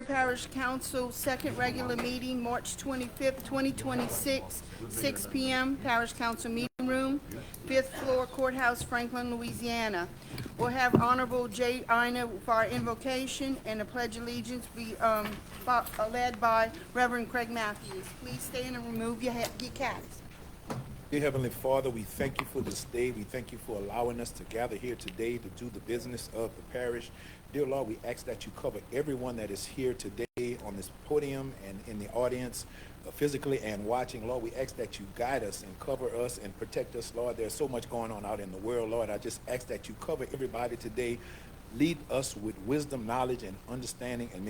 Parish Council, second regular meeting, March 25th, 2026, 6 p.m., Parish Council Meeting Room, 5th floor Courthouse, Franklin, Louisiana. We'll have Honorable J. Ina for our invocation, and the Pledge of Allegiance be led by Reverend Craig Matthews. Please stand and remove your caps. Dear Heavenly Father, we thank you for this day. We thank you for allowing us to gather here today to do the business of the parish. Dear Lord, we ask that you cover everyone that is here today on this podium and in the audience, physically and watching. Lord, we ask that you guide us and cover us and protect us, Lord. There's so much going on out in the world, Lord. I just ask that you cover everybody today. Lead us with wisdom, knowledge, and understanding, and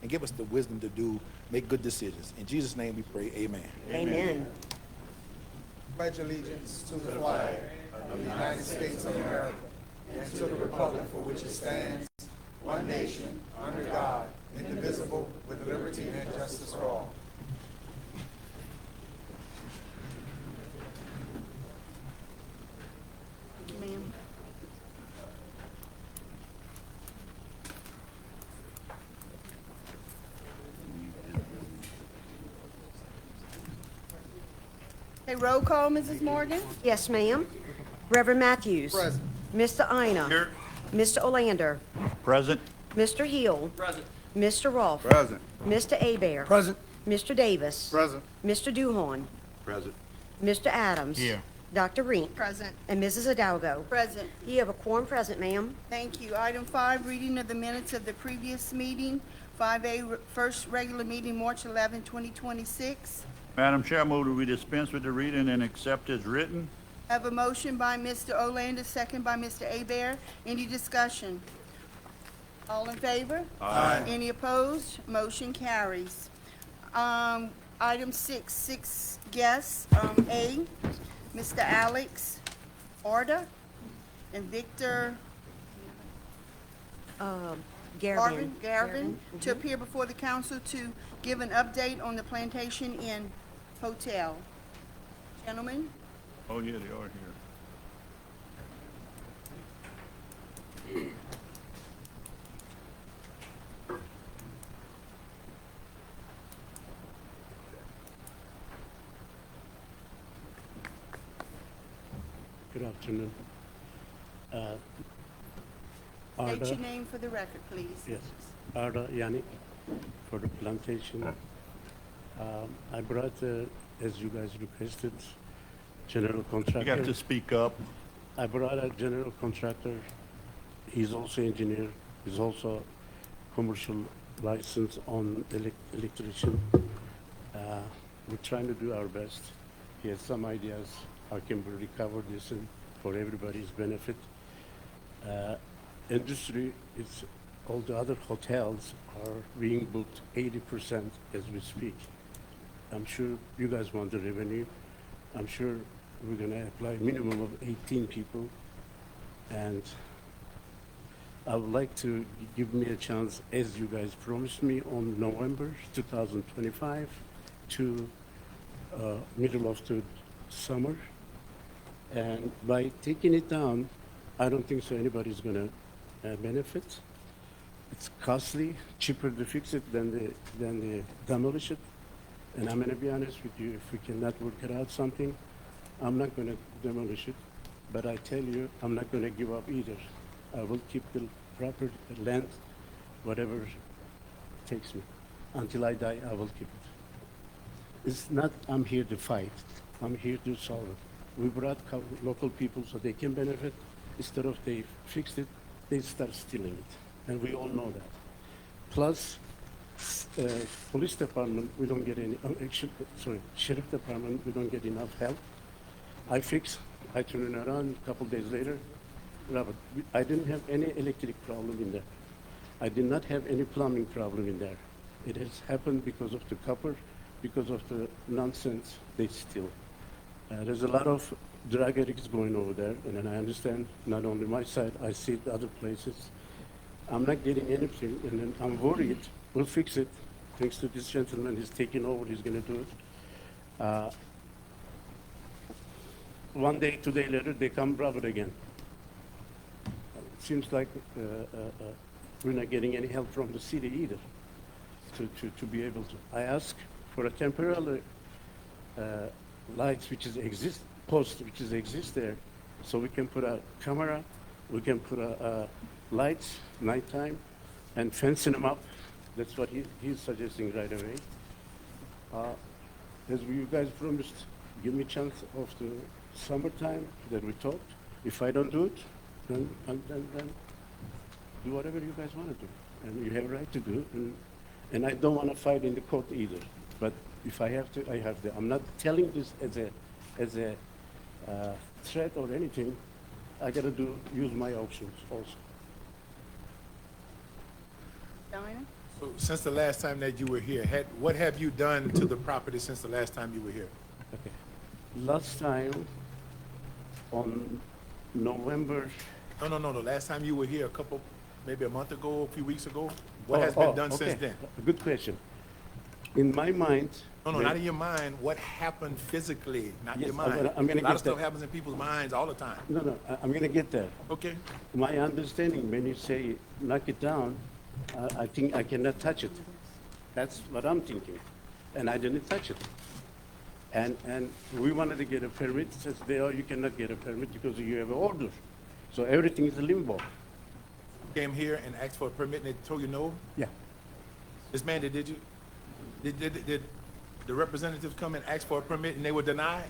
give us the wisdom to make good decisions. In Jesus' name we pray, amen. Amen. Pledge allegiance to the flag of the United States of America and to the republic for which it stands, one nation, under God, indivisible, with liberty and justice for all. Ma'am. Okay, roll call, Mrs. Morgan. Yes, ma'am. Reverend Matthews. Present. Mr. Ina. Here. Mr. Olander. Present. Mr. Hill. Present. Mr. Rolfe. Present. Mr. Hebert. Present. Mr. Davis. Present. Mr. Duhon. Present. Mr. Adams. Here. Dr. Rink. Present. And Mrs. Hidalgo. Present. You have a quorum present, ma'am. Thank you. Item 5, reading of the minutes of the previous meeting, 5A, first regular meeting, March 11, 2026. Madam Chair, I move that we dispense with the reading and accept as written. Have a motion by Mr. Olander, second by Mr. Hebert. Any discussion? All in favor? Aye. Any opposed? Motion carries. Item 6 guests. A, Mr. Alex Arda and Victor Garvin, to appear before the council to give an update on the Plantation Inn Hotel. Gentlemen? Oh, yeah, they are here. Good afternoon. State your name for the record, please. Yes, Arda Yannick for the plantation. I brought, as you guys requested, general contractor. You got to speak up. I brought a general contractor. He's also engineer. He's also commercial license on electrician. We're trying to do our best. He has some ideas how can we recover this and for everybody's benefit. Industry, it's all the other hotels are being booked 80% as we speak. I'm sure you guys want the revenue. I'm sure we're gonna apply minimum of 18 people. And I would like to give me a chance, as you guys promised me, on November 2025 to middle of the summer. And by taking it down, I don't think so anybody's gonna benefit. It's costly, cheaper to fix it than the demolish it. And I'm gonna be honest with you, if we cannot work it out something, I'm not gonna demolish it. But I tell you, I'm not gonna give up either. I will keep the proper land, whatever takes me. Until I die, I will keep it. It's not, I'm here to fight. I'm here to solve it. We brought local people so they can benefit. Instead of they fixed it, they start stealing it. And we all know that. Plus, police department, we don't get any, sheriff department, we don't get enough help. I turn it around a couple days later. Robert, I didn't have any electric problem in there. I did not have any plumbing problem in there. It has happened because of the copper, because of the nonsense they steal. There's a lot of drug addicts going over there, and then I understand not only my side, I see it other places. I'm not getting anything, and then I'm worried. We'll fix it. Thanks to this gentleman, he's taking over, he's gonna do it. One day, 2 days later, they come Robert again. Seems like we're not getting any help from the city either. to be able to. I ask for a temporary lights which is post which is exist there, so we can put a camera, we can put a lights nighttime, and fencing them up. That's what he's suggesting right away. As you guys promised, give me chance of the summertime that we talked. If I don't do it, then do whatever you guys want to do, and you have a right to do it. And I don't want to fight in the court either. But if I have to, I have to. I'm not telling this as a threat or anything. I got to use my options also. Dinah? So since the last time that you were here, what have you done to the property since the last time you were here? Okay. Last time, on November. No. The last time you were here, maybe a month ago, a few weeks ago? What has been done since then? Good question. In my mind. No, not in your mind. What happened physically, not Yes, your mind? I'm gonna A lot get of stuff that. happens in people's minds all the time. No, I'm going to get there. Okay? My understanding, when you say knock it down, I think I cannot touch it. That's what I'm thinking. And I didn't touch it. And we wanted to get a permit. Says you cannot get a permit because you have an order. So everything is a limbo. Came here and asked for a permit and they told you no? Yeah. This man, did the representatives come and ask for a permit and they were denied?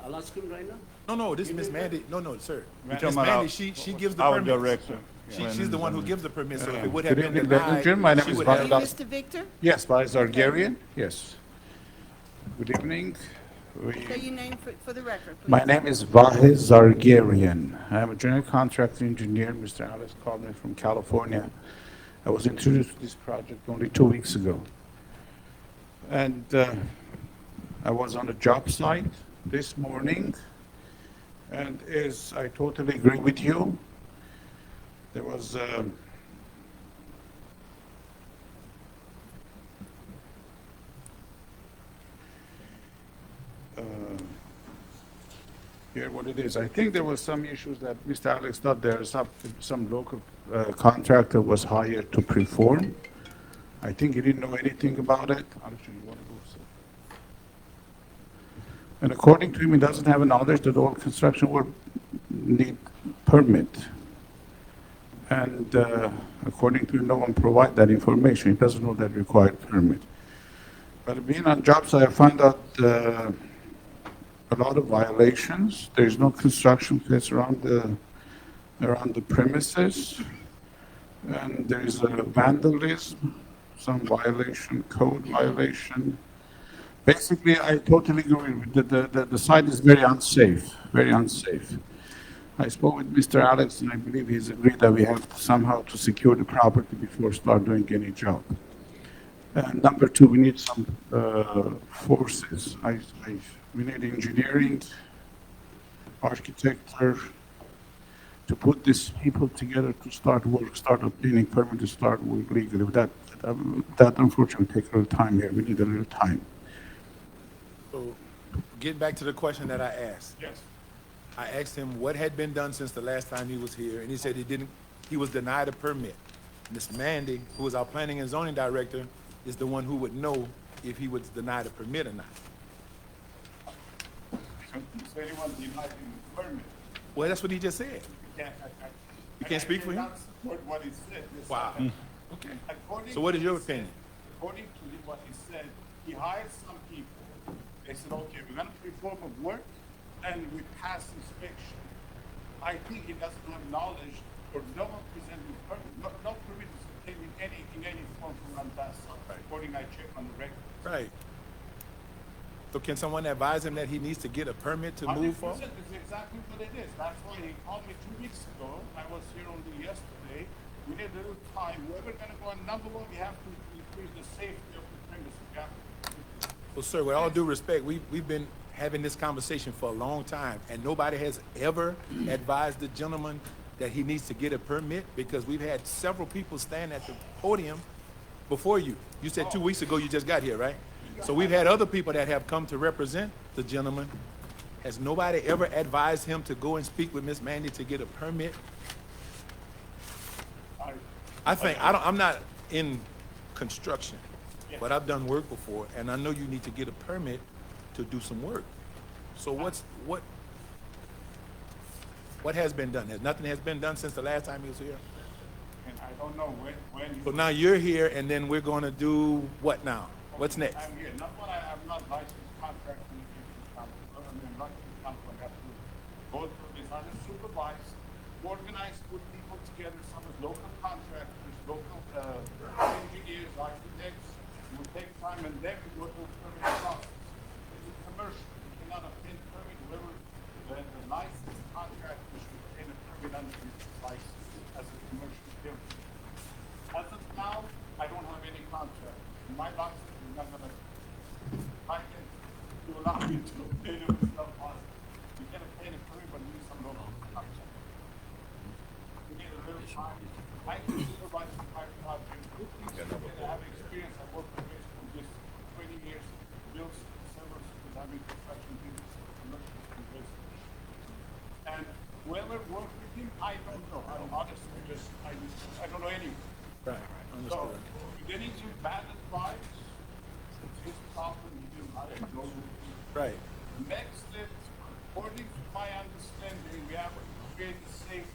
I'll ask him right now. No, this Miss Mandy, no, sir. You're Miss talking about Mandy, she gives the our permits. director. She's the one who gives the permit, so if it would Good have been evening, ladies and gentlemen. My denied, name she is would Are you have. Mr. Victor? Yes, Vice Zargarian, yes. Good evening. Say your name for the record, please. My name is Vahiz Zargarian. I'm a general contractor engineer. Mr. Alex called me from California. I was introduced to this project only 2 weeks ago. And I was on a job site this morning, and as I totally agree with you, there was here what it is. I think there was some issues that Mr. Alex thought there some local contractor was hired to perform. I think he didn't know anything about it. Actually, you want to go, sir? And according to him, he doesn't have a knowledge that all construction work need permit. And according to him, no one provide that information. He doesn't know that required permit. But being on job site, I found out a lot of violations. There's no construction place around the premises, and there's vandalism, some violation, code violation. Basically, I totally agree with the site is very unsafe, very unsafe. I spoke with Mr. Alex, and I believe he's agreed that we have to somehow to secure the property before start doing any job. And number two, we need some forces. We need engineering, architecture, to put these people together to start work, start obtaining permit to start work legally. That unfortunately take a little time here. We need a little time. So, getting back to the question that I asked. Yes. I asked him what had been done since the last time he was here, and he said he was denied a permit. Ms. Mandy, who is our planning and zoning director, is the one who would know if he was denied a permit or not. So anyone denied him permit? Well, that's what he just said. You can't speak for him? I cannot support what he said. Wow. Okay. According So what to is your what he opinion? said- According to what he said, he hired some people. They said, okay, we're gonna perform a work, and we pass inspection. I think he doesn't have knowledge, or no one presented permit, no permit is obtained in any form from that site. According, I checked on the record. Right. So can someone advise him that he needs to get a permit to move 100% forward? is exactly what it is. That's why he called me 2 weeks ago. I was here only yesterday. We need a little time. We're gonna go on number one, we have to increase the safety of the premises. We have to- Well, sir, with all due respect, we've been having this conversation for a long time, and nobody has ever advised the gentleman that he needs to get a permit, because we've had several people stand at the podium before you. You said 2 weeks ago you just got here, right? So we've had other people that have come to represent the gentleman. Has nobody ever advised him to go and speak with Miss Mandy to get a permit? I'm not in construction, but I've done work before, and I know you need to get a permit to do some work. So what has been done? Nothing has been done since the last time he was here? And I don't know when So now you're here, and then we're gonna do what now? What's next? I'm here, not what I'm not licensed contractor, licensed contractor, I have to go through this, I just supervise, organize, put people together, some is local contractors, local, engineers, architects, it will take time, and then we go through the permit process. It's commercial, you cannot obtain permit, whoever, the licensed contractor should obtain a permit under his license as a commercial building. As of now, I don't have any contract. My license is not gonna, I can, to allow me to obtain it with stuff on. You can obtain a permit, but need some local contract. You need a little time. I can supervise the private project. Good things that I have experience. I work with this for just 20 years, built several schools, I've been construction business, commercial and business. And whoever worked with him, I don't know. I'm honestly I don't know anyone. Right, So, understood. getting to bad advice, it's his problem, he didn't hire no. Right. Next, according to my understanding, we have to create a safe,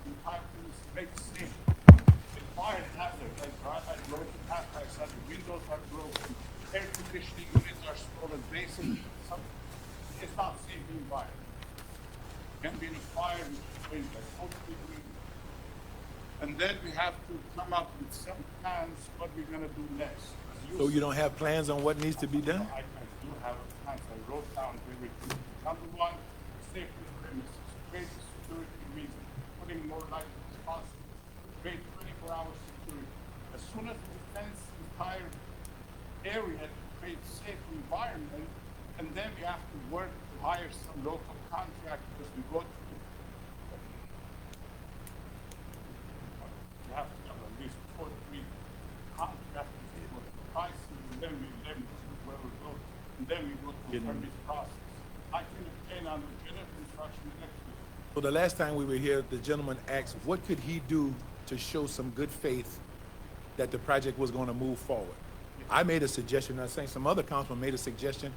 we have to make safe. The fire hazard, like I broken half-packs, the windows are broken, air conditioning units are stolen, basically, it's not safe environment. Can be in a fire, which is like totally green. And then we have to come up with some plans, what we're gonna do next. So you don't have plans on what needs to be done? I do have a plan, I wrote down everything. Number one, safety premises, great security reason, putting more light as possible, great 24-hour security. As soon as we fence the entire area to create safe environment, and then we have to work to hire some local contractors. We go to have to have at least 4 to 3 contractors for the pricing, and then we where we go, and then we go through the permit process. I can obtain on the general construction next week. So the last time we were here, the gentleman asked, what could he do to show some good faith that the project was gonna move forward? I made a suggestion, I think some other councilman made a suggestion,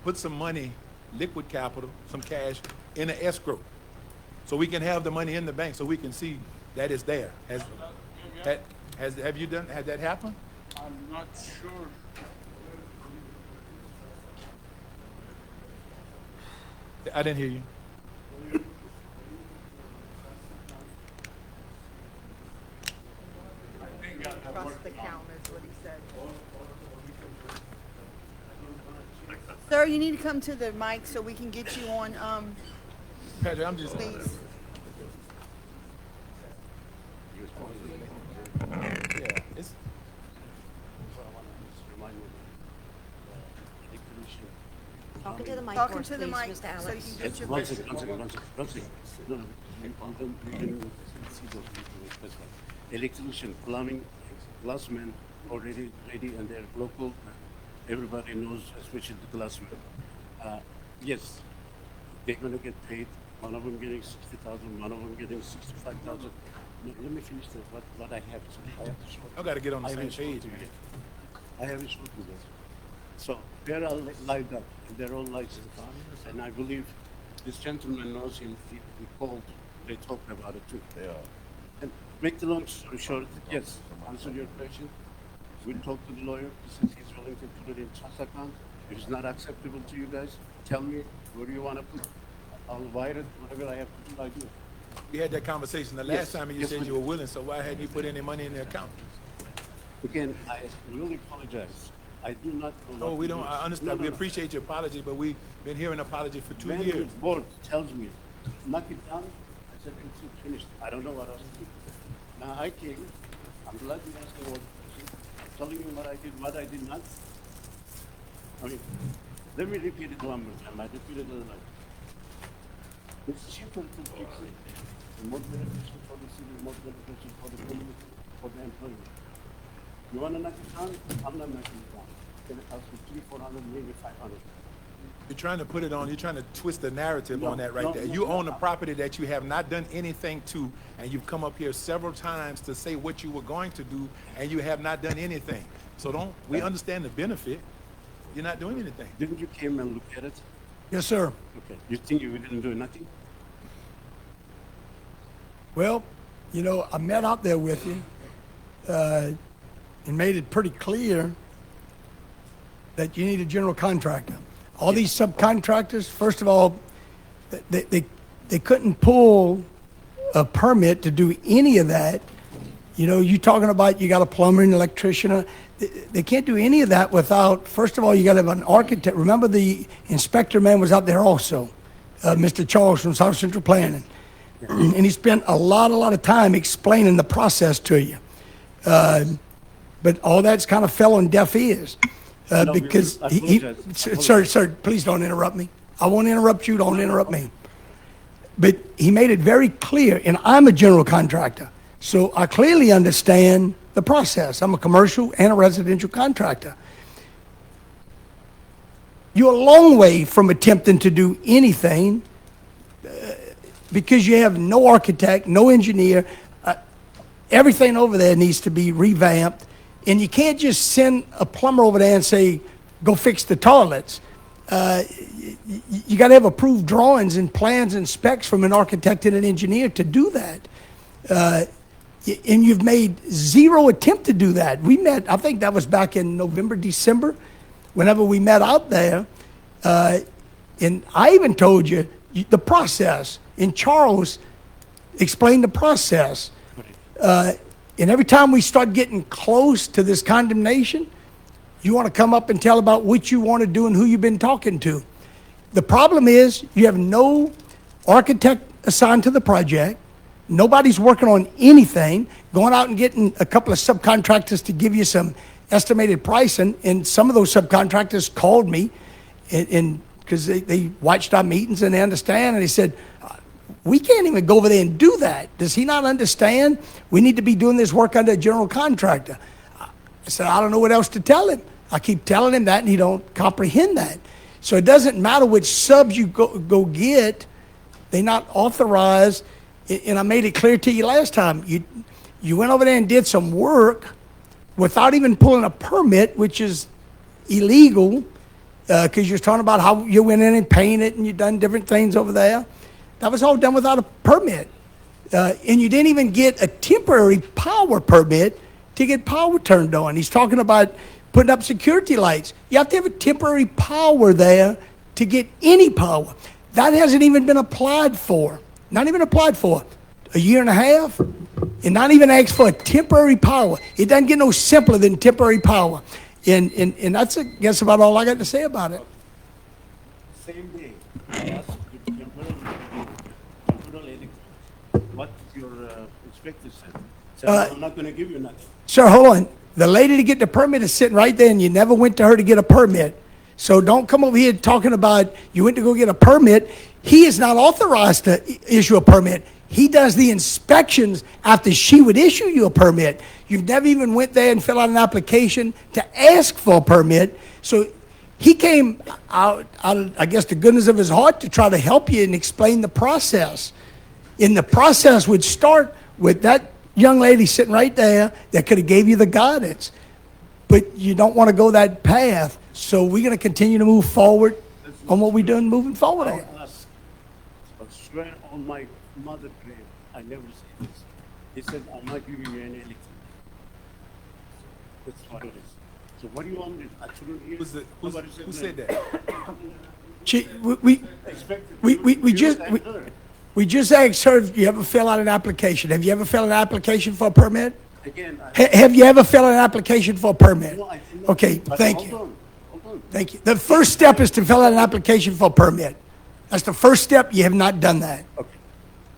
put some money, liquid capital, some cash, in an escrow. So we can have the money in the bank, so we can see that it's there. Has you done, has that happened? I'm not sure. I didn't hear you. I think I Trust the count is what he said. Sir, you need to come to the mic so we can get you on, Patrick, I'm just. please. Yeah, it's, Talking to the mic Talking for us, to the please, mic Mr. so you Alex. can get your One question. second. No, you can see those people specified. Electrician, plumbing, glassmen already ready, and they're local. Everybody knows, especially the glassmen. Yes, they're gonna get paid. One of them getting 60,000, one of them getting 65,000. Let me finish what I have. I have to show. I gotta get on the I same haven't page, spoken man. yet. I haven't spoken yet. So they're all lined up, and they're all licensed. And I believe this gentleman knows him. He called. They talked about it too. Yeah. And make the long story short, yes, answer your question. We'll talk to the lawyer. He says he's willing to put it in trust account. If it's not acceptable to you guys, tell me where do you want to put it. I'll wire it, whatever I have to do, I do. We had that conversation the last Yes, time, and you yes, said we you were willing, so why hadn't you put any money in the account? Again, I really apologize. I do not know. No, what we to don't, do. I understand, No, we no. appreciate your apology, but we've been hearing apology for 2 When years. the board tells me, knock it down, I said, it's finished. I don't know what else to do. Now I came, I'm glad you asked me what, I'm telling you what I did not. I mean, let me repeat it one more time. I repeated it like, it's cheaper to fix it. The more beneficial for the city, more beneficial for the community, for the employee. You wanna knock it down? I'm not knocking it down. It's gonna cost you 300, 400, maybe 500. You're trying to put it on, you're trying to twist the narrative on that right there. You own a property that you have not done anything to, and you've come up here several times to say what you were going to do, and you have not done anything. So we understand the benefit. You're not doing anything. Didn't you came and look at it? Yes, sir. Okay. You think you didn't do nothing? Well, you know, I met out there with you and made it pretty clear that you need a general contractor. All these subcontractors, first of all, they couldn't pull a permit to do any of that. You know, you talking about you got a plumber and electrician. They can't do any of that without, first of all, you got to have an architect. Remember the inspector man was out there also, Mr. Charles from South Central Planning. And he spent a lot of time explaining the process to you. But all that's kind of fell on deaf ears. Because sir, please don't interrupt me. I won't interrupt you, don't interrupt me. But he made it very clear, and I'm a general contractor, so I clearly understand the process. I'm a commercial and a residential contractor. You're a long way from attempting to do anything because you have no architect, no engineer. Everything over there needs to be revamped. And you can't just send a plumber over there and say, go fix the toilets. You got to have approved drawings and plans and specs from an architect and an engineer to do that. And you've made zero attempt to do that. We met, I think that was back in November, December, whenever we met out there. And I even told you the process. And Charles explained the process. And every time we start getting close to this condemnation, you want to come up and tell about what you want to do and who you've been talking to. The problem is you have no architect assigned to the project. Nobody's working on anything, going out and getting a couple of subcontractors to give you some estimated pricing. And some of those subcontractors called me and because they watched our meetings and they understand. And they said, we can't even go over there and do that. Does he not understand? We need to be doing this work under a general contractor. I said, I don't know what else to tell him. I keep telling him that, and he don't comprehend that. So it doesn't matter which subs you go get. They're not authorized. And I made it clear to you last time. You went over there and did some work without even pulling a permit, which is illegal, because you're talking about how you went in and painted and you done different things over there. That was all done without a permit. And you didn't even get a temporary power permit to get power turned on. He's talking about putting up security lights. You have to have a temporary power there to get any power. That hasn't even been applied for. Not even applied for. A year and a half, and not even asked for a temporary power. It doesn't get no simpler than temporary power. And that's, I guess, about all I got to say about it. Same day, I asked the temporary edict, what your inspector said. I'm not going to give you nothing. Sir, hold on. The lady to get the permit is sitting right there, and you never went to her to get a permit. So don't come over here talking about you went to go get a permit. He is not authorized to issue a permit. He does the inspections after she would issue you a permit. You've never even went there and filled out an application to ask for a permit. So he came out of, I guess, the goodness of his heart to try to help you and explain the process. And the process would start with that young lady sitting right there that could have gave you the guidance. But you don't want to go that path. So we're going to continue to move forward on what we're doing moving forward. I swear on my mother's grave, I never said this. He said, I'm not giving you any electricity. That's what it is. So what do you want me to do? Who said that? We just asked her if you ever fill out an application. Have you ever filled an application for a permit? Again, Have you ever filled out an application for a permit? No, I did not. Okay, But thank hold you. on. Thank you. The first step is to fill out an application for a permit. That's the first step. You have not done that. Okay.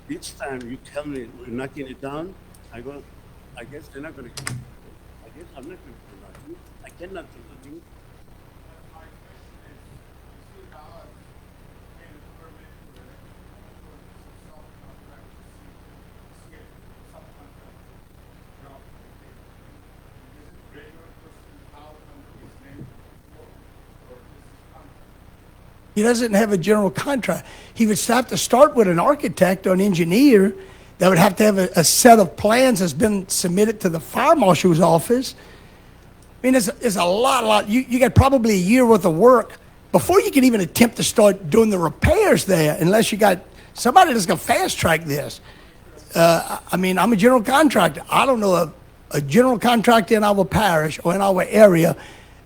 Each time you tell me we're knocking it down, I guess they're not going to. I guess I'm not going to do nothing. I cannot do nothing. He doesn't have a general contract. He would have to start with an architect or an engineer that would have to have a set of plans that's been submitted to the fire marshal's office. I mean, it's a lot. You got probably a year worth of work before you can even attempt to start doing the repairs there, unless you got somebody that's going to fast track this. I mean, I'm a general contractor. I don't know a general contractor in our parish or in our area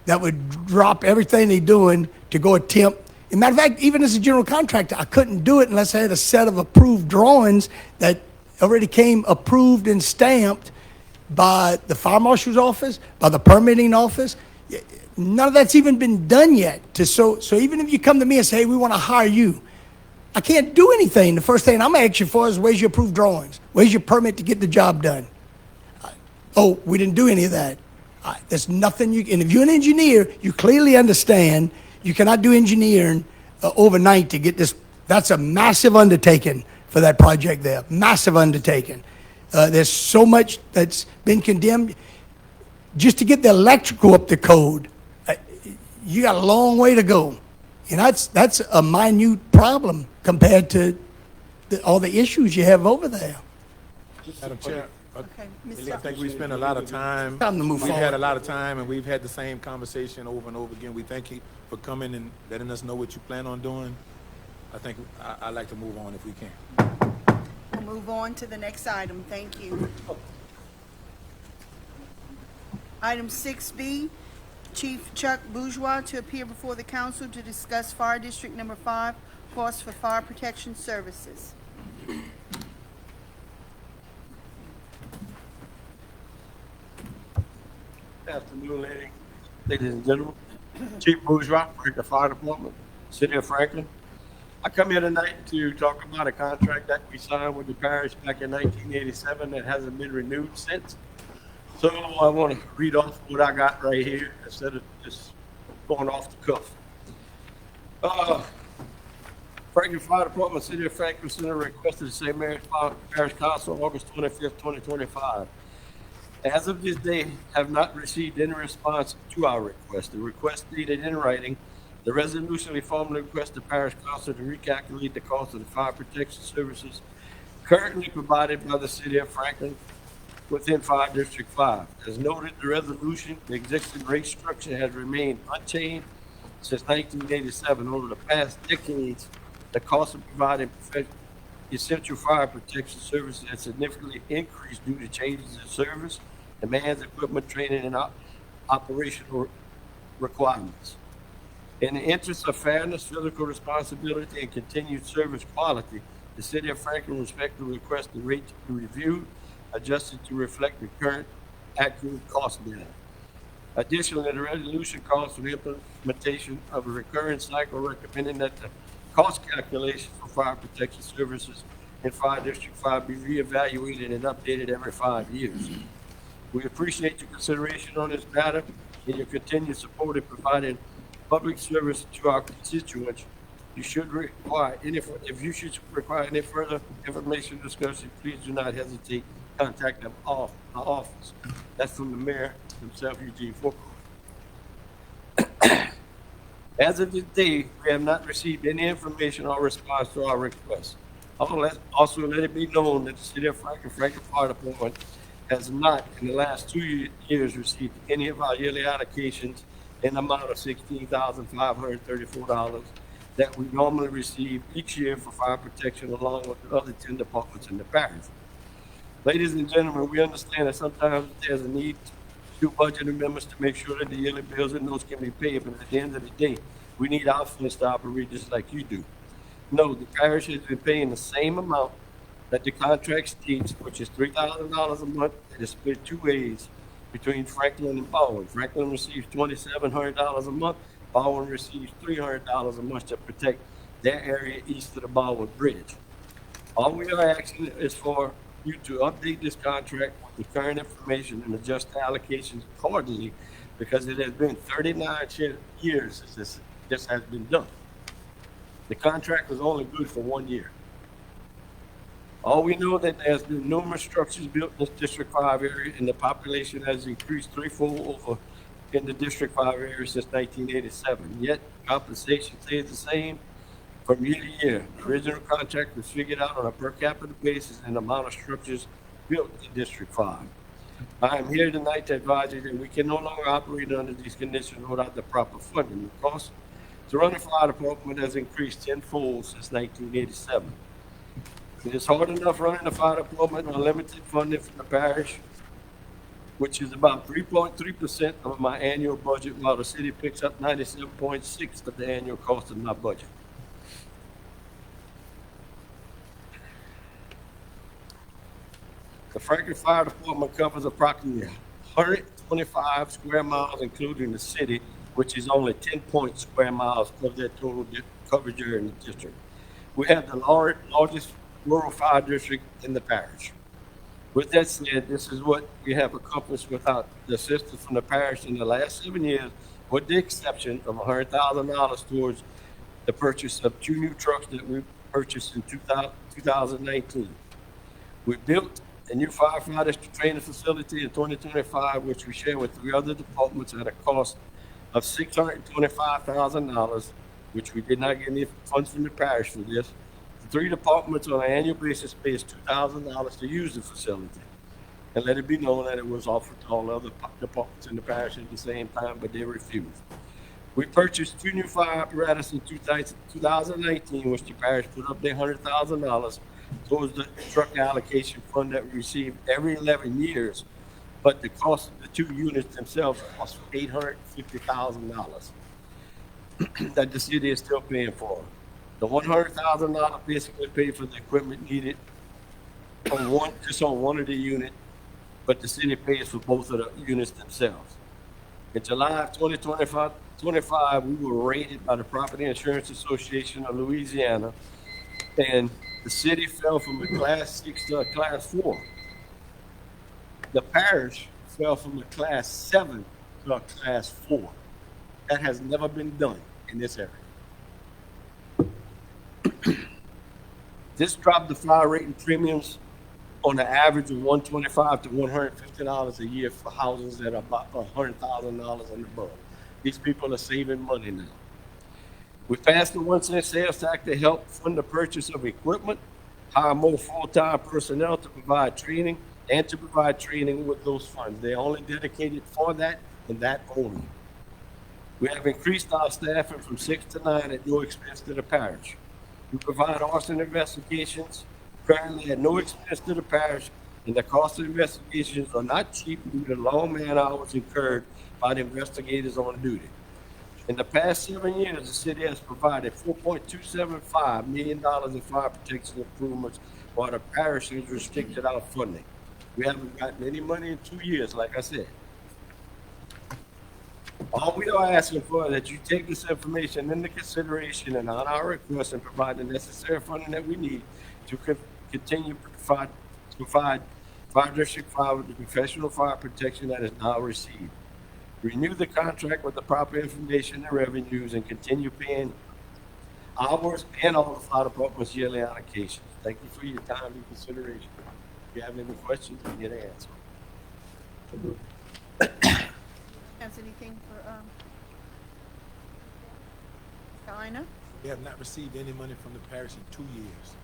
that would drop everything they're doing to go attempt. As a matter of fact, even as a general contractor, I couldn't do it unless I had a set of approved drawings that already came approved and stamped by the fire marshal's office, by the permitting office. None of that's even been done yet. So even if you come to me and say, hey, we want to hire you, I can't do anything. The first thing I'm going to ask you for is, where's your approved drawings? Where's your permit to get the job done? Oh, we didn't do any of that. There's nothing you can, and if you're an engineer, you clearly understand you cannot do engineering overnight to get this. That's a massive undertaking for that project there. Massive undertaking. There's so much that's been condemned. Just to get the electrical up to code, you got a long way to go. And that's a minute problem compared to all the issues you have over there. Madam Chair, Okay, I think we spent a lot of time. Time to move We've had forward. a lot of time, and we've had the same conversation over and over again. We thank you for coming and letting us know what you plan on doing. I think I'd like to move on if we can. We'll move on to the next item. Thank you. Item 6B, Chief Chuck Bourgeois to appear before the council to discuss Fire District Number 5, costs for fire protection services. Good afternoon, ladies and gentlemen. Chief Bourgeois, Franklin Fire Department, City of Franklin. I come here tonight to talk about a contract that we signed with the parish back in 1987 that hasn't been renewed since. So I want to read off what I got right here instead of just going off the cuff. Franklin Fire Department, City of Franklin, Center requested the St. Mary's Parish Council, August 25th, 2025. As of this day, have not received any response to our request. The request needed in writing. The resolution we formally request the Parish Council to recalculate the cost of the fire protection services currently provided by the City of Franklin within Fire District 5. As noted in the resolution, the existing rate structure has remained unchanged since 1987. Over the past decades, the cost of providing essential fire protection services has significantly increased due to changes in service, demands, equipment, training, and operational requirements. In the interest of fairness, physical responsibility, and continued service quality, the City of Franklin respectfully requests the rate to be reviewed, adjusted to reflect the current accurate cost data. Additionally, the resolution calls for the implementation of a recurring cycle, recommending that the cost calculation for fire protection services in Fire District 5 be reevaluated and updated every 5 years. We appreciate your consideration on this matter and your continued support in providing public service to our constituents. If you should require any further information or discussion, please do not hesitate to contact our office. That's from the mayor himself, Eugene Foucault. As of today, we have not received any information or response to our request. Also, let it be known that the City of Franklin Fire Department has not, in the last 2 years, received any of our yearly allocations in the amount of $16,534 that we normally receive each year for fire protection, along with the other 10 departments in the parish. Ladies and gentlemen, we understand that sometimes there's a need to do budget amendments to make sure that the yearly bills and those can be paid, but at the end of the day, we need our funds to operate just like you do. No, the parish has been paying the same amount that the contract states, which is $3,000 a month. It is split 2 ways between Franklin and Baldwin. Franklin receives $2,700 a month. Baldwin receives $300 a month to protect their area east of the Baldwin Bridge. All we are asking is for you to update this contract with the current information and adjust the allocations accordingly, because it has been 39 years since this has been done. The contract was only good for 1 year. All we know that there's been numerous structures built in this District 5 area, and the population has increased threefold over in the District 5 area since 1987, yet compensation stays the same from year to year. The original contract was figured out on a per capita basis and the amount of structures built in District 5. I am here tonight to advise you that we can no longer operate under these conditions without the proper funding. The cost to run the fire department has increased tenfold since 1987. It is hard enough running the fire department on limited funding from the parish, which is about 3.3% of my annual budget, while the city picks up 97.6% of the annual cost of my budget. The Franklin Fire Department covers approximately 125 square miles, including the city, which is only 10 square miles of their total coverage area in the district. We have the largest rural fire district in the parish. With that said, this is what we have accomplished without the assistance from the parish in the last 7 years, with the exception of $100,000 towards the purchase of 2 new trucks that we purchased in 2019. We built a new firefighters training facility in 2025, which we share with 3 other departments at a cost of $625,000, which we did not get any funds from the parish for this. The 3 departments on an annual basis pays $2,000 to use the facility. And let it be known that it was offered to all other departments in the parish at the same time, but they refused. We purchased 2 new fire apparatus in 2019, which the parish put up their $100,000 towards the truck allocation fund that we receive every 11 years, but the cost of the 2 units themselves cost $850,000 that the city is still paying for. The $100,000 basically paid for the equipment needed on one of the units, but the city pays for both of the units themselves. In July of 2025, we were rated by the Property Insurance Association of Louisiana, and the city fell from a Class 6 to a Class 4. The parish fell from a Class 7 to a Class 4. That has never been done in this area. This dropped the fire rating premiums on an average of $125 to $150 a year for houses that are about $100,000 and above. These people are saving money now. We passed the 1-cent sales tax to help fund the purchase of equipment, hire more full-time personnel to provide training, and to provide training with those funds. They're only dedicated for that and that only. We have increased our staffing from 6 to 9 at no expense to the parish. We provide arson investigations currently at no expense to the parish, and the cost of investigations are not cheap due to long man hours incurred by the investigators on duty. In the past 7 years, the city has provided $4.275 million in fire protection improvements, while the parish has restricted our funding. We haven't gotten any money in 2 years, like I said. All we are asking for is that you take this information into consideration and on our request and provide the necessary funding that we need to continue to provide Fire District 5 with the professional fire protection that is now received. Renew the contract with the proper information and revenues and continue paying ours and all the fire department's yearly allocations. Thank you for your time and consideration. If you have any questions, you get an answer. Has anything for, Carolina? We have not received any money from the parish in 2 years.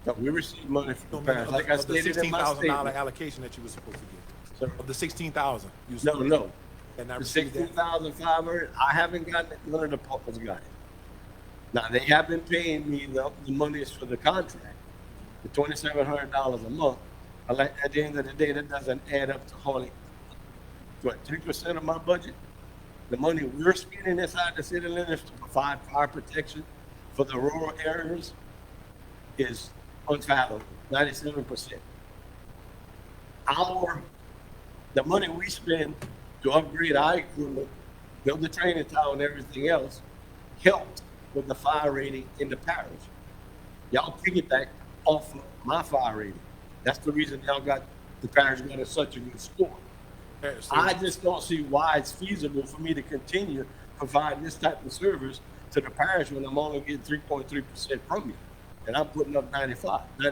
No, we received money from the parish, Of like I the stated in my $16,000 statement. allocation that you were supposed to get. Sir? Of the 16,000. you were No, supposed- no. Had not The received that? 16,500, I haven't gotten it, none of the departments got it. Now, they have been paying me the monies for the contract, the $2,700 a month. But like, at the end of the day, that doesn't add up to hardly, what, 3% of my budget? The money we're spending inside the city limits to provide fire protection for the rural areas is unfathomable, 97%. The money we spend to upgrade our equipment, build the training tower and everything else, helped with the fire rating in the parish. Y'all piggyback off of my fire rating. That's the reason the parish got such a good score. I just don't see why it's feasible for me to continue providing this type of service to the parish when I'm only getting 3.3% from you. And I'm putting up 95. You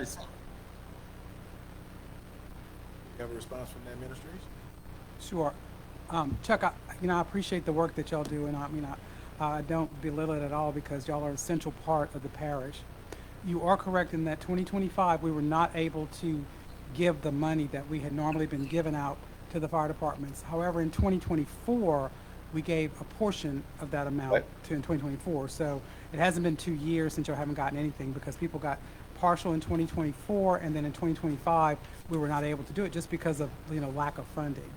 have a response from the administration? Sure. Chuck, I appreciate the work that y'all do, and I don't belittle it at all because y'all are an essential part of the parish. You are correct in that 2025, we were not able to give the money that we had normally been given out to the fire departments. However, in 2024, we gave a portion of that amount Right. in 2024. So it hasn't been 2 years since y'all haven't gotten anything because people got partial in 2024, and then in 2025, we were not able to do it just because of, lack of funding.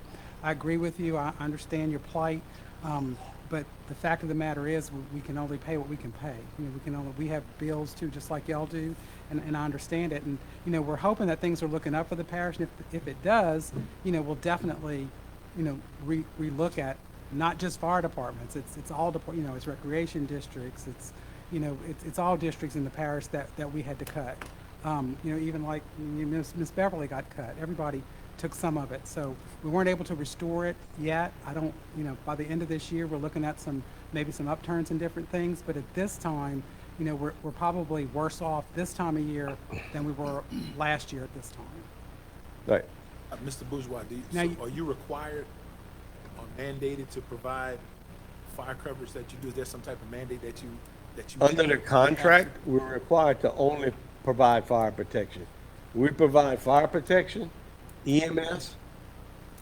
I agree with you. I understand your plight. But the fact of the matter is, we can only pay what we can pay. We have bills too, just like y'all do, and I understand it. And, we're hoping that things are looking up for the parish, and if it does, we'll definitely, relook at not just fire departments. It's all, it's recreation districts. It's all districts in the parish that we had to cut. Even like Miss Beverly got cut. Everybody took some of it. So we weren't able to restore it yet. I don't, by the end of this year, we're looking at maybe some upturns and different things. But at this time, we're probably worse off this time of year than we were last year at this time. Right. Mr. Bourgeois, are you required or mandated to provide fire coverage that you do? Is there some type of mandate that you Under the contract, we're required to only provide fire protection. We provide fire protection, EMS,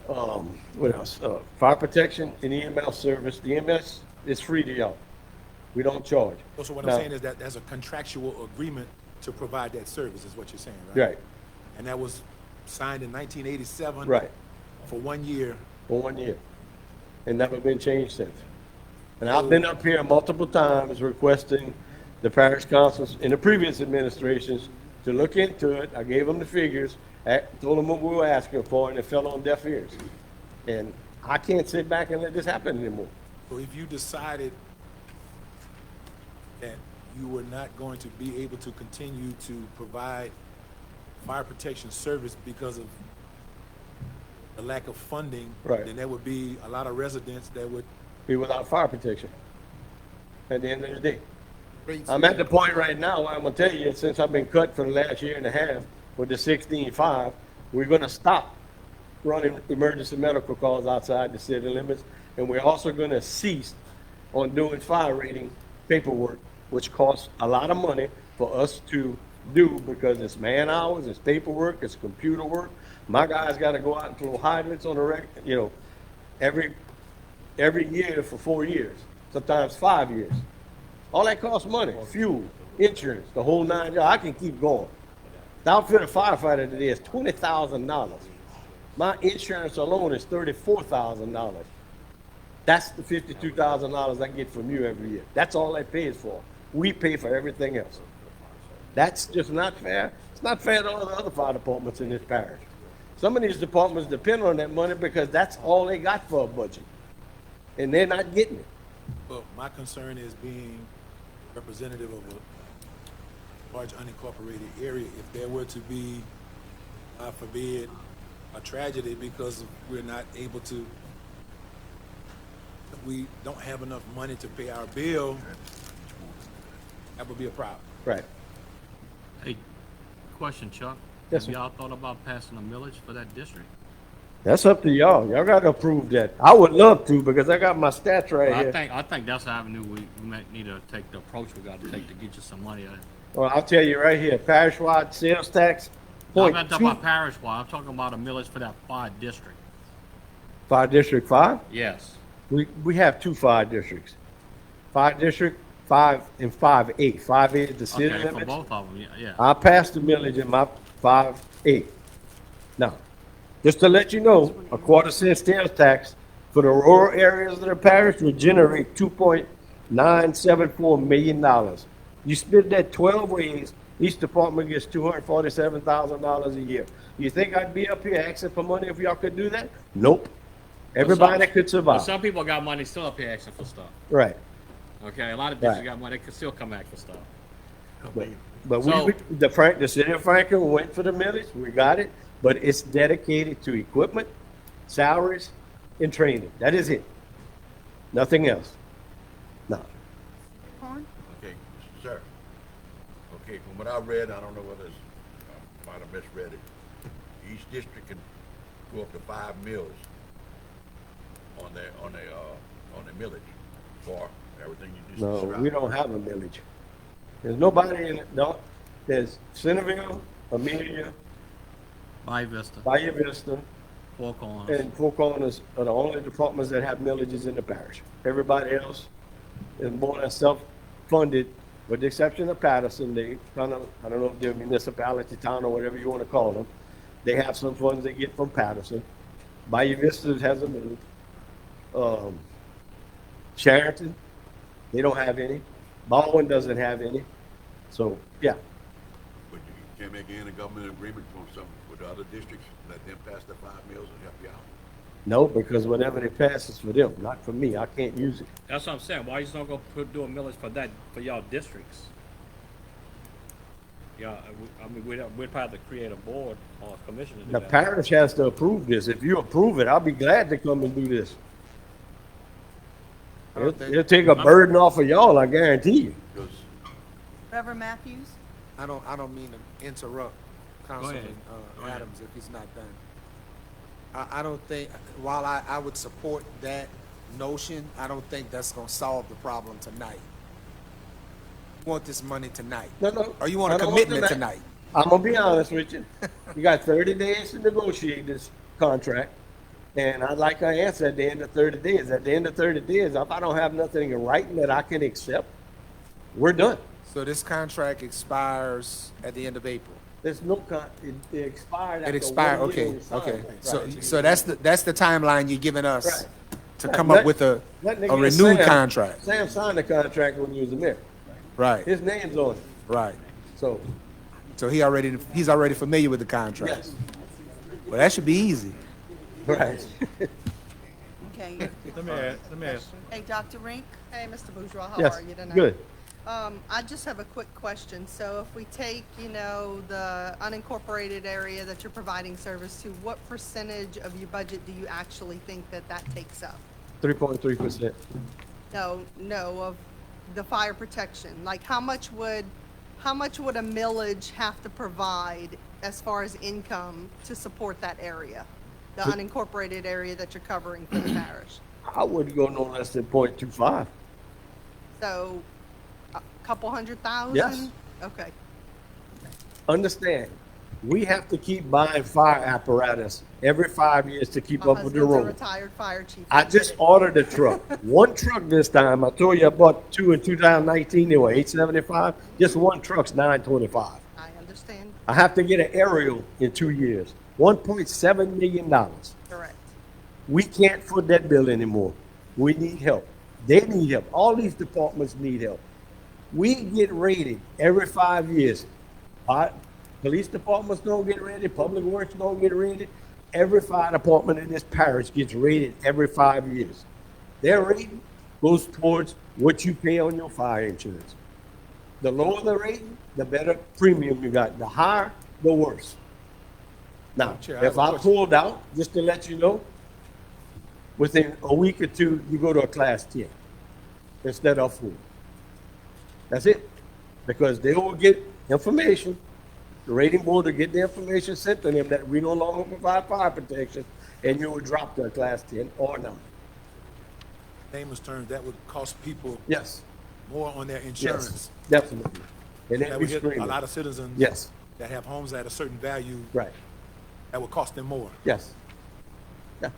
what else? Fire protection and EMS service. The EMS is free to y'all. We don't charge. So what Now- I'm saying is that there's a contractual agreement to provide that service, is what you're saying, right? Right, And that was signed in 1987. right, For 1 year. for 1 year. And never been changed since. And I've been up here multiple times requesting the parish councils in the previous administrations to look into it. I gave them the figures, told them what we were asking for, and it fell on deaf ears. And I can't sit back and let this happen anymore. So if you decided that you were not going to be able to continue to provide fire protection service because of the lack of funding, Right. then there would be a lot of residents that would. Be without fire protection at the end of the day. I'm at the point right now where I'm gonna tell you, since I've been cut for the last year and a half with the 16.5, we're gonna stop running emergency medical calls outside the city limits, and we're also gonna cease on doing fire rating paperwork, which costs a lot of money for us to do because it's man hours, it's paperwork, it's computer work. My guys gotta go out and throw hydrants on the every year for 4 years, sometimes 5 years. All that costs money, fuel, insurance, the whole 9 yards. I can keep going. The outfit of firefighter today is $20,000. My insurance alone is $34,000. That's the $52,000 I get from you every year. That's all that pays for. We pay for everything else. That's just not fair. It's not fair to all the other fire departments in this parish. Some of these departments depend on that money because that's all they got for a budget. And they're not getting it. Well, my concern is being representative of a large unincorporated area. If there were to be, God forbid, a tragedy because we're not able to, if we don't have enough money to pay our bill, that would be a problem. Right. Hey, question, Chuck. Yes, Have sir. y'all thought about passing a millage for that district? That's up to y'all. Y'all gotta approve that. I would love to because I got my stats right here. I think that's the avenue we might need to take, the approach we got to take to get you some money. Well, I'll tell you right here, parish-wide sales tax, I'm not talking .2. about parish-wide, I'm talking about a millage for that fire district. Fire District 5? Yes. We have 2 fire districts. Fire District 5 and 5A. 5A is the city Okay, for limits. both of them, yeah. I passed the millage in my 5A. Now, just to let you know, a quarter-cent sales tax for the rural areas of the parish would generate $2.974 million. You split that 12 ways, each department gets $247,000 a year. You think I'd be up here asking for money if y'all could do that? Nope. Everybody could But survive. some people got money still up here asking for stuff. Right. Okay, a lot of districts Right. got money, they can still come back for stuff. But So- the city of Franklin went for the millage, we got it, but it's dedicated to equipment, salaries, and training. That is it. Nothing else. No. Horn? Okay, sir. Okay, from what I read, I don't know whether it's, I might have misread it. Each district can go up to 5 mills on the millage for everything you just No, described. we don't have a millage. There's nobody in it, no, there's Centerville, Amelia, Bay Vista, Bayou Vista, Four Corners. and Four Corners are the only departments that have millages in the parish. Everybody else is more or less self-funded, with the exception of Patterson. They kind of, I don't know if they're a municipality, town, or whatever you want to call them. They have some funds they get from Patterson. Bayou Vista has a millage. Sheraton, they don't have any. Baldwin doesn't have any. So, yeah. But you can't make any government agreement on something with the other districts, let them pass the 5 mills and help you out. No, because whatever they pass is for them, not for me. I can't use it. That's what I'm saying. Why you just don't go do a millage for that, for y'all districts? Yeah, I mean, we'd probably have to create a board or a commission to do The that. parish has to approve this. If you approve it, I'll be glad to come and do this. It'll take a burden off of y'all, I guarantee you. Because Reverend Matthews? I don't mean to interrupt Councilman Go ahead. Adams if he's not done. I don't think, while I would support that notion, I don't think that's gonna solve the problem tonight. You want this money tonight? No. Or you want I a don't want commitment tonight? I'm gonna be honest with you. You got 30 days to negotiate this contract. And I'd like an answer at the end of 30 days. At the end of 30 days, if I don't have nothing in writing that I can accept, we're done. So this contract expires at the end of April? There's no it expired after It expired, 1 year okay, we signed okay. it. So that's the timeline you're giving us Right. to come up with a That nigga renewed Sam- contract? Sam signed the contract when he was a mayor. Right, His name's on it. right. So, So he's already familiar with the contract? yes, Well, that should be easy. right. Okay. Let me ask. Hey, Dr. Rink? Hey, Mr. Bourgeois, how Yes, are you tonight? good. I just have a quick question. So if we take, the unincorporated area that you're providing service to, what percentage of your budget do you actually think that takes up? 3.3%. No, of the fire protection. Like, how much would a millage have to provide as far as income to support that area? The unincorporated area that you're covering for the parish? I wouldn't go no less than 0.25. So, a couple $100,000? Yes. Okay. Understand, we have to keep buying fire apparatus every 5 years to keep My up with the husband's a road. retired fire chief. I just ordered a truck. One truck this time. I told you I bought 2 in 2019. They were $875. Just one truck's $925. I understand. I have to get an aerial in 2 years. $1.7 million. Correct. We can't foot that bill anymore. We need help. They need help. All these departments need help. We get rated every 5 years. Police departments don't get rated. Public Works don't get rated. Every fire department in this parish gets rated every 5 years. Their rating goes towards what you pay on your fire insurance. The lower the rating, the better premium you got. The higher, the worse. Now, Chair, I have if a I question. pulled out, just to let you know, within a week or two, you go to a class 10 instead of 4. That's it. Because they will get information, the rating board will get the information sent to them that we no longer provide fire protection, and you will drop to a class 10 or 9. Layman's terms, that would cost people Yes, more on their yes, insurance. definitely. And That then we would hit a screaming. lot of citizens. Yes, That have homes at a certain value, right, that would cost them more. yes. Yeah.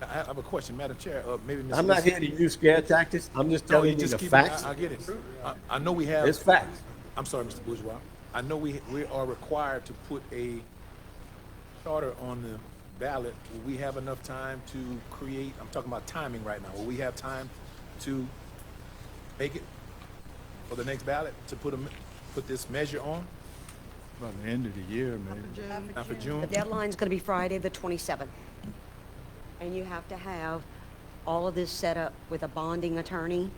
I have a question, Madam Chair, maybe Ms. I'm not Lisa- here to use scare tactics. I'm just No, telling you you just the keep it, facts. I get it. I know we have. It's facts. I'm sorry, Mr. Bourgeois. I know we are required to put a charter on the ballot. Will we have enough time to create, I'm talking about timing right now, will we have time to make it for the next ballot, to put this measure on? By the end of the year, maybe. Not for June? The deadline's gonna be Friday, the 27th. And you have to have all of this set up with a bonding attorney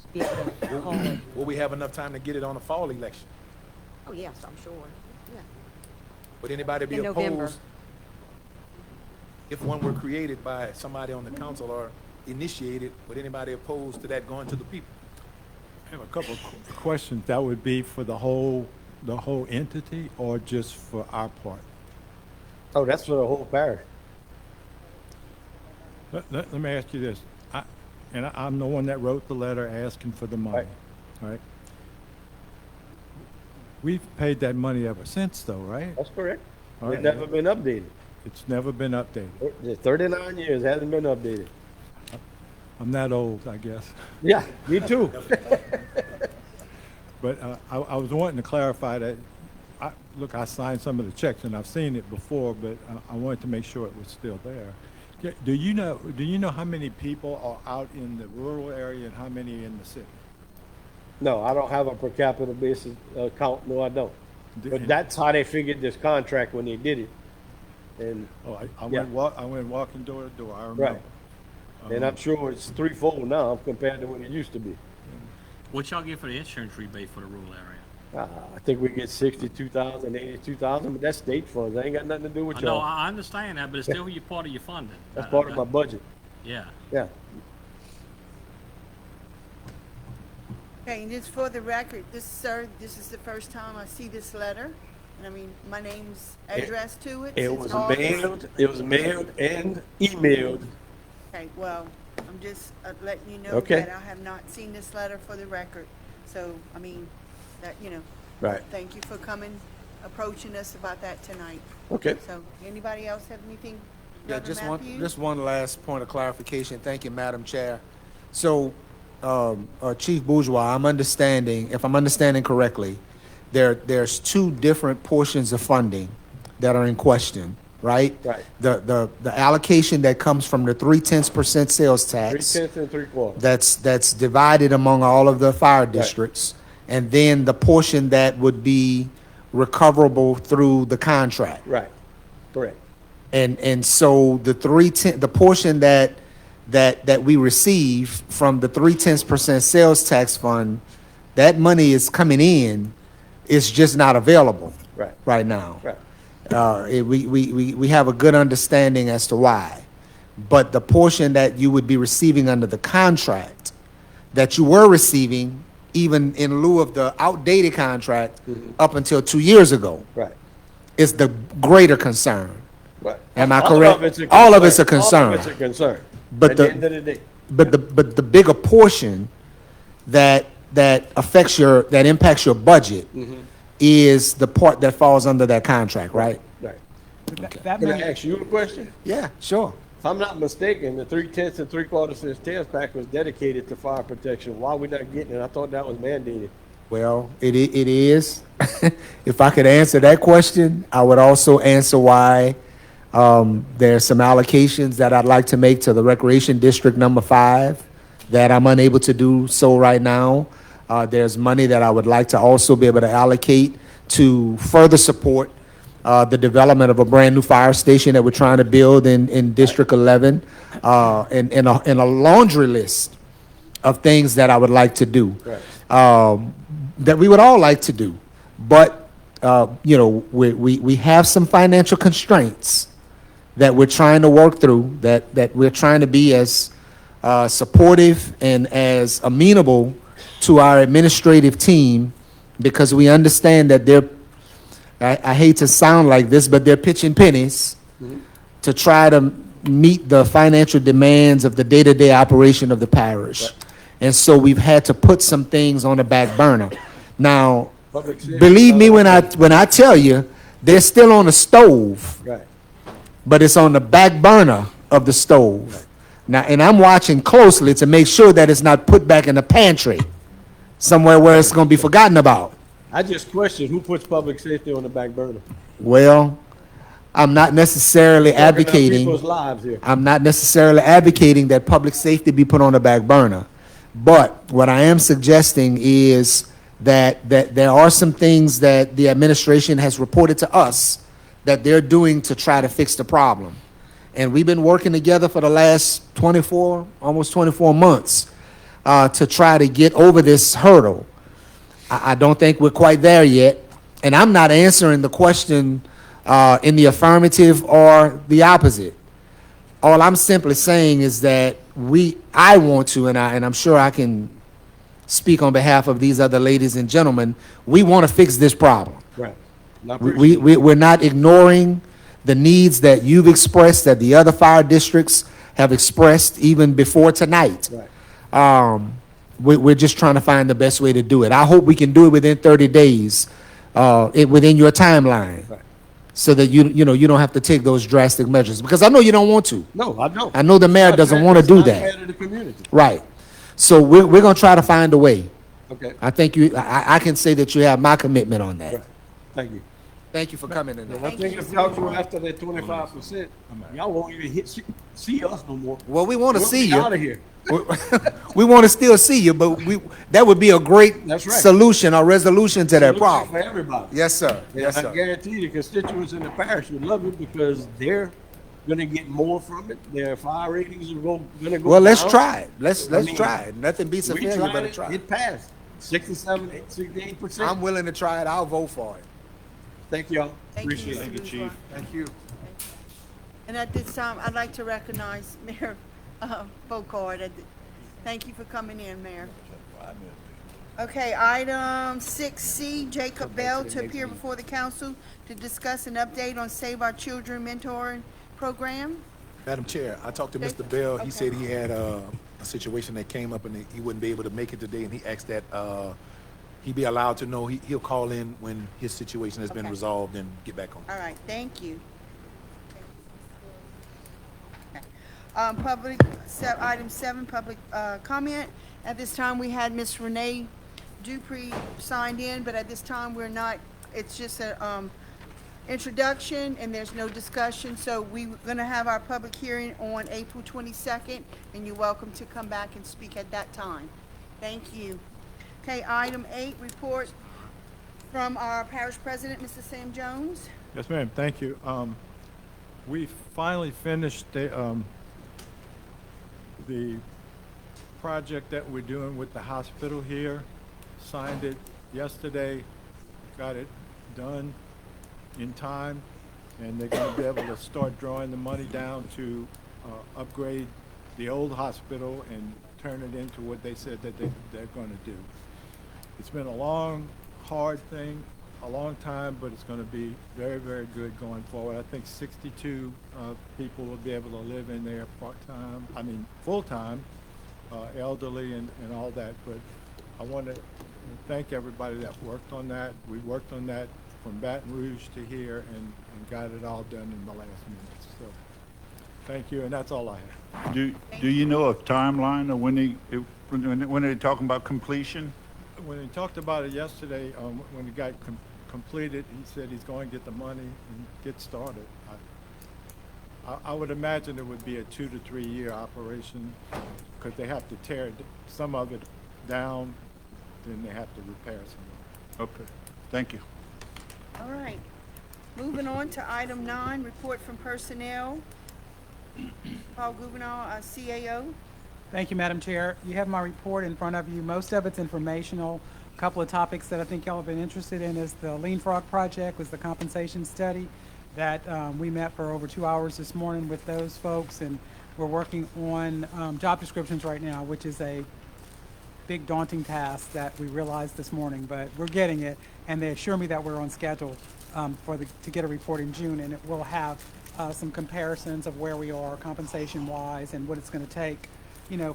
to be able to call it. Will we have enough time to get it on the fall election? Oh, yes, I'm sure, yeah. Would anybody be In November. opposed if one were created by somebody on the council or initiated? Would anybody opposed to that going to the people? I have a couple of questions. That would be for the whole entity or just for our part? Oh, that's for the whole parish. Let me ask you this. I'm the one that wrote the letter asking for the money, right? We've paid that money ever since, though, right? That's correct. All It's right. never been updated. It's never been updated. 39 years, hasn't been updated. I'm that old, I guess. Yeah, me too. But I was wanting to clarify that, look, I signed some of the checks, and I've seen it before, but I wanted to make sure it was still there. Do you know how many people are out in the rural area and how many in the city? No, I don't have a per capita basis count. No, I don't. But that's how they figured this contract when they did it. And I went walking door to door, I remember. right. And I'm sure it's threefold now compared to what it used to be. What y'all get for the insurance rebate for the rural area? I think we get 62,000, 82,000, but that's state funds. That ain't got nothing to do with I know, y'all. I understand that, but it's still part of your funding. That's part of my budget. Yeah. Yeah. Okay, and just for the record, sir, this is the first time I see this letter. And I mean, my name's addressed to it. It since was August. mailed and emailed. Okay, well, I'm just letting you know Okay. that I have not seen this letter for the record. So, I mean, that, Right. thank you for approaching us about that tonight. Okay. So, anybody else have anything? Yeah, Brother Matthew? just one last point of clarification. Thank you, Madam Chair. So, Chief Bourgeois, if I'm understanding correctly, there's two different portions of funding that are in question, right? Right. The allocation that comes from the 0.3% sales tax. 3/10 and 3/4. That's divided among all of the fire districts, and then the portion that would be recoverable through the contract. Right. Correct. And so the portion that we receive from the 0.3% sales tax fund, that money is coming in, it's just not available right now. Right. We have a good understanding as to why. But the portion that you would be receiving under the contract, that you were receiving even in lieu of the outdated contract up until 2 years ago, Right. is the greater concern. Right. Am I All correct? of it's a All of it's a concern. All of concern. it's a concern. But At the- the end of the day. But the bigger portion that impacts your budget is the part that falls under that contract, right? Right. That Can I money, ask you a question? Yeah, sure. If I'm not mistaken, the 3/10 and 3/4 cents sales pack was dedicated to fire protection. Why are we not getting it? I thought that was mandated. Well, it is. If I could answer that question, I would also answer why there's some allocations that I'd like to make to the Recreation District number 5 that I'm unable to do so right now. There's money that I would like to also be able to allocate to further support the development of a brand new fire station that we're trying to build in District 11, and a laundry list of things that I would like to do, that we would all like to do. But, we have some financial constraints that we're trying to work through, that we're trying to be as supportive and as amenable to our administrative team, because we understand that I hate to sound like this, but they're pitching pennies to try to meet the financial demands of the day-to-day operation of the parish. And so we've had to put some things on the back burner. Now, believe me when I tell you, they're still on the stove, Right. but it's on the back burner of the stove. Now, and I'm watching closely to make sure that it's not put back in the pantry, somewhere where it's going to be forgotten about. I just questioned who puts public safety on the back burner. Well, I'm not necessarily Talking about advocating. people's lives here. I'm not necessarily advocating that public safety be put on the back burner. But what I am suggesting is that there are some things that the administration has reported to us that they're doing to try to fix the problem. And we've been working together for the last almost 24 months to try to get over this hurdle. I don't think we're quite there yet. And I'm not answering the question in the affirmative or the opposite. All I'm simply saying is that I want to, and I'm sure I can speak on behalf of these other ladies and gentlemen, we want to fix this problem. Right. We're not ignoring the needs that you've expressed, that the other fire districts have expressed even before tonight. We're just trying to find the best way to do it. I hope we can do it within 30 days, within your timeline, so that you don't have to take those drastic measures. Because I know you don't want to. No, I don't. I know the mayor doesn't want to do that. It's not fair to the community. Right. So we're gonna try to find a way. Okay, I think I can say that you have my commitment on that. thank you. Thank you for coming in. And I think if y'all go after that 25%, y'all won't even see us no more. Well, we want to see you. Out of here. We want to still see you, but that would be a great That's right. solution or resolution to that Solution problem. for everybody. Yes, sir. And Yes, I sir. guarantee the constituents in the parish would love it because they're gonna get more from it. Their fire ratings are gonna go Well, let's down. try it. Let's I mean, try it. Nothing beats a We failure tried but a it, try. it passed. 67, 68%. I'm willing to try it. I'll vote for it. Thank y'all. Thank you, Appreciate Mr. it. Guzman. Thank you. And at this time, I'd like to recognize Mayor Bocard. Thank you for coming in, Mayor. Okay, item 6C, Jacob Bell to appear before the council to discuss an update on Save Our Children mentoring program. Madam Chair, I talked to Mr. Bell. He said he had a situation that came up and he wouldn't be able to make it today, and he asked that he be allowed to know. He'll call in when his situation has been Okay. resolved and get back on. All right, thank you. Okay. Item 7, public comment. At this time, we had Ms. Renee Dupree signed in, but at this time, we're not, it's just a introduction and there's no discussion. So we're gonna have our public hearing on April 22nd, and you're welcome to come back and speak at that time. Thank you. Okay, item 8, report from our parish president, Mr. Sam Jones. Yes, ma'am, thank you. We finally finished the project that we're doing with the hospital here. Signed it yesterday, got it done in time, and they're gonna be able to start drawing the money down to upgrade the old hospital and turn it into what they said that they're gonna do. It's been a long, hard thing, a long time, but it's gonna be very, very good going forward. I think 62 people will be able to live in there full-time, elderly and all that, but I want to thank everybody that worked on that. We worked on that from Baton Rouge to here and got it all done in the last minute. So, thank you, and that's all I have. Do you know a timeline of when they're talking about completion? When he talked about it yesterday, when it got completed, he said he's going to get the money and get started. I would imagine it would be a 2 to 3 year operation because they have to tear some of it down, then they have to repair some of it. Okay, thank you. All right. Moving on to item 9, report from personnel. Paul Gouvernail, CAO. Thank you, Madam Chair. You have my report in front of you. Most of it's informational. A couple of topics that I think y'all have been interested in is the Lean Frog Project, was the compensation study that we met for over 2 hours this morning with those folks, and we're working on job descriptions right now, which is a big daunting task that we realized this morning, but we're getting it, and they assure me that we're on schedule to get a report in June, and it will have some comparisons of where we are compensation-wise and what it's going to take,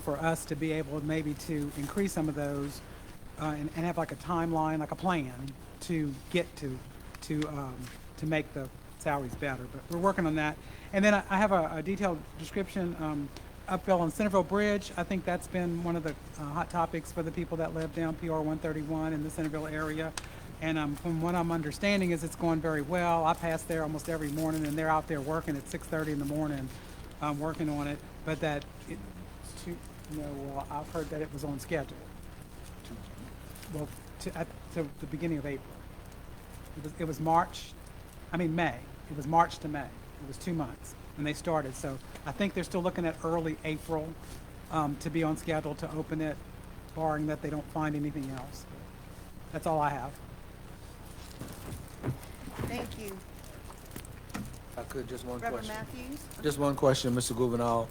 for us to be able maybe to increase some of those and have like a timeline, like a plan to get to make the salaries better. But we're working on that. And then I have a detailed description uphill on Centerville Bridge. I think that's been one of the hot topics for the people that live down PR 131 in the Centerville area. And from what I'm understanding is it's going very well. I pass there almost every morning, and they're out there working at 6:30 in the morning, working on it. But I've heard that it was on schedule. Well, to the beginning of April. It was May. It was March to May. It was 2 months when they started. So I think they're still looking at early April to be on schedule to open it, barring that they don't find anything else. That's all I have. Thank you. I could, just one Reverend question. Matthews? Just one question, Mr. Gouvernail.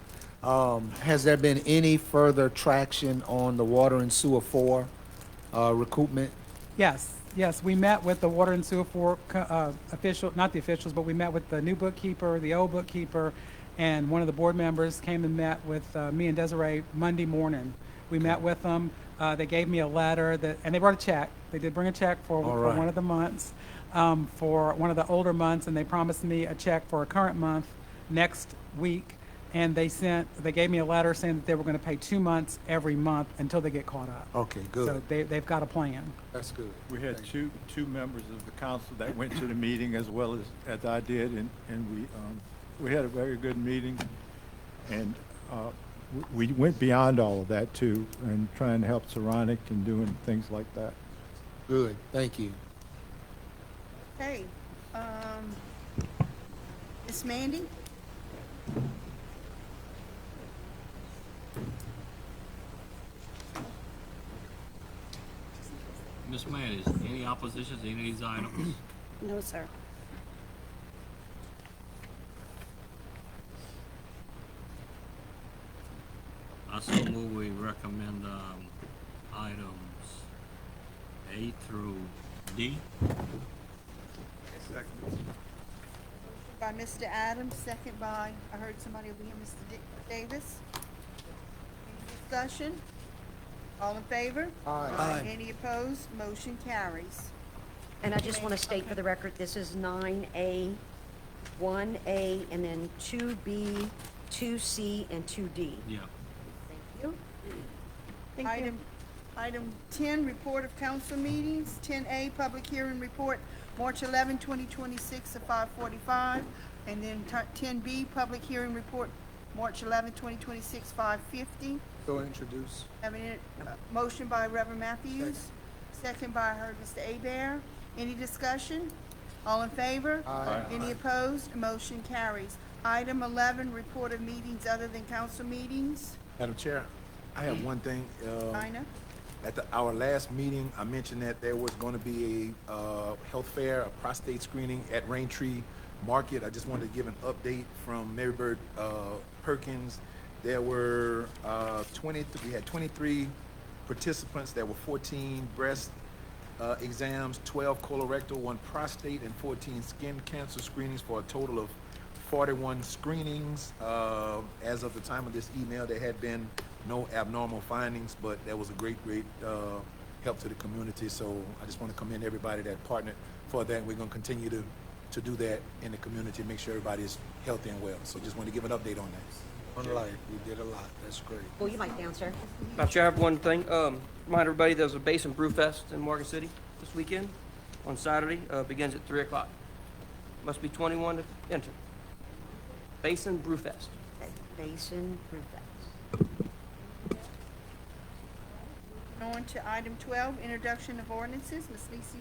Has there been any further traction on the water and sewer 4 recoupment? Yes, we met with the water and sewer not the officials, but we met with the new bookkeeper, the old bookkeeper, And one of the board members came and met with me and Desiree Monday morning. We met with them. They gave me a letter and they brought a check. They did bring a check for one of the months, for one of the older months, and they promised me a check for a current month next week. And they gave me a letter saying that they were going to pay 2 months every month until they get caught up. Okay, good. So they've got a plan. That's good. We had two members of the council that went to the meeting as well as I did, and we had a very good meeting, and we went beyond all of that too, and trying to help Saronic and doing things like that. Good, thank you. Okay, Ms. Mandy? Ms. Mann, is any opposition to any of these items? No, sir. I so move we recommend items A through D. By Mr. Adams, second by, I heard somebody over here, Mr. Davis. Any discussion? All in favor? Aye. Any opposed? Motion carries. And I just want to state for the record, this is 9A, 1A, and then 2B, 2C, and 2D. Yeah. Thank you. Item 10, report of council meetings. 10A, public hearing report, March 11, 2026 at 5:45. And then 10B, public hearing report, March 11, 2026, 5:50. So introduce. Have a motion by Reverend Matthews, second by Mr. Hebert. Any discussion? All in favor? Aye. Any opposed? Motion carries. Item 11, report of meetings other than council meetings. Madam Chair, I have one thing. Ina? At our last meeting, I mentioned that there was going to be a health fair, a prostate screening at Raintree Market. I just wanted to give an update from Marybird Perkins. There were we had 23 participants. There were 14 breast exams, 12 colorectal, 1 prostate, and 14 skin cancer screenings for a total of 41 screenings. As of the time of this email, there had been no abnormal findings, but that was a great help to the community. So I just want to commend everybody that partnered for that. We're going to continue to do that in the community, make sure everybody is healthy and well. So just want to give an update on that. One life, we did a lot, that's great. Pull your mic down, sir. Madam Chair, I have one thing. Remind everybody, there's a Basin Brew Fest in Morgan City this weekend on Saturday. Begins at 3 o'clock. Must be 21 to enter. Basin Brew Fest. Basin Brew Fest. On to item 12, introduction of ordinances. Ms. Lisi?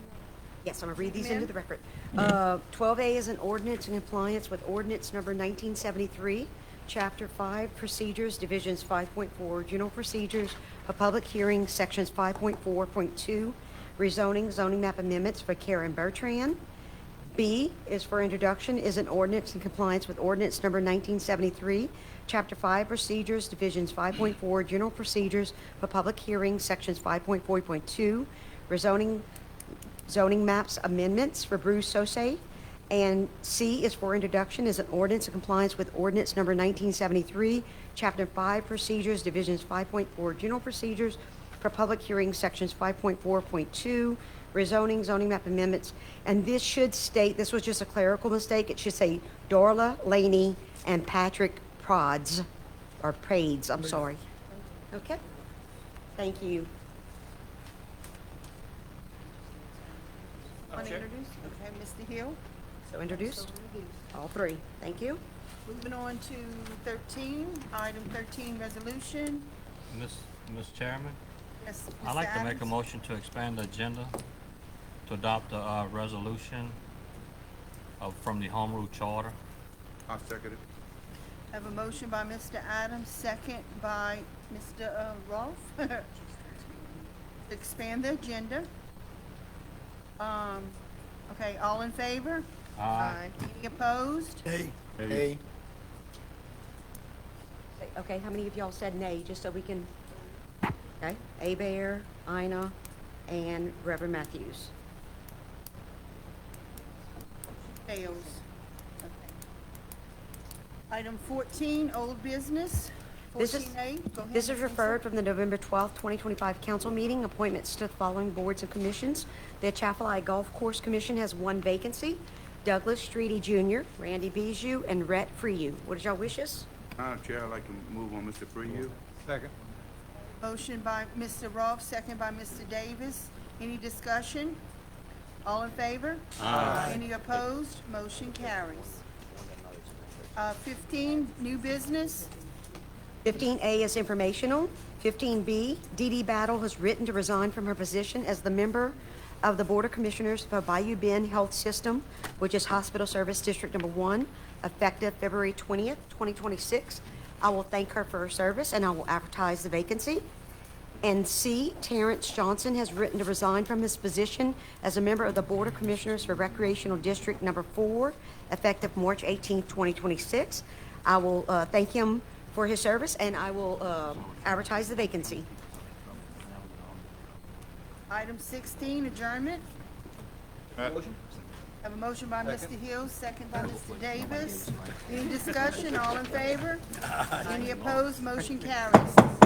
Yes, I'm going to read these Ma'am? into the record. 12A is an ordinance in compliance with ordinance number 1973, Chapter 5, Procedures, Divisions 5.4, General Procedures for Public Hearings, Sections 5.4.2, Rezoning, Zoning Map Amendments for Karen Bertrand. B is for introduction, is an ordinance in compliance with ordinance number 1973, Chapter 5, Procedures, Divisions 5.4, General Procedures for Public Hearings, Sections 5.4.2, Rezoning, Zoning Maps Amendments for Bruce Sose. And C is for introduction, is an ordinance in compliance with ordinance number 1973, Chapter 5, Procedures, Divisions 5.4, General Procedures for Public Hearings, Sections 5.4.2, Rezoning, Zoning Map Amendments. And this should state, this was just a clerical mistake, it should say Darla Laney and Patrick Prods, or Prades, I'm sorry. Okay? Thank you. Want to introduce? Okay, Mr. Hill? So introduced? All three. Thank you. Moving on to 13, item 13, resolution. Ms. Chairman, Yes, I'd Mr. like to make a Adams? motion to expand the agenda to adopt a resolution from the Home Rule Charter. I second it. Have a motion by Mr. Adams, second by Mr. Rolfe. To expand the agenda. Okay, all in favor? Aye. Any opposed? Hey. Okay, how many of y'all said nay, just so we can, okay? Hebert, Ina, and Reverend Matthews. Fails. Okay. Item 14, old business. This is, 14A, go ahead. this is Ms. referred from the November 12th, 2025 council meeting, appointments to the following boards and commissions. The Atchafalaya Golf Course Commission has one vacancy, Douglas Streety Jr., Randy Bijou, and Rhett Freyu. What is y'all wishes? Madam Chair, I'd like to move on Mr. Freyu. Second. Motion by Mr. Roth, second by Mr. Davis. Any discussion? All in favor? Aye. Any opposed? Motion carries. 15, new business. 15A is informational. 15B, Dee Dee Battle has written to resign from her position as the member of the Board of Commissioners for Bayou Bend Health System, which is Hospital Service District Number 1, effective February 20th, 2026. I will thank her for her service, and I will advertise the vacancy. And C, Terrence Johnson has written to resign from his position as a member of the Board of Commissioners for Recreational District Number 4, effective March 18th, 2026. I will thank him for his service, and I will advertise the vacancy. Item 16, adjournment. Motion? Have a motion by Mr. Hill, second by Mr. Davis. Any discussion? All in favor? Any opposed? Motion carries.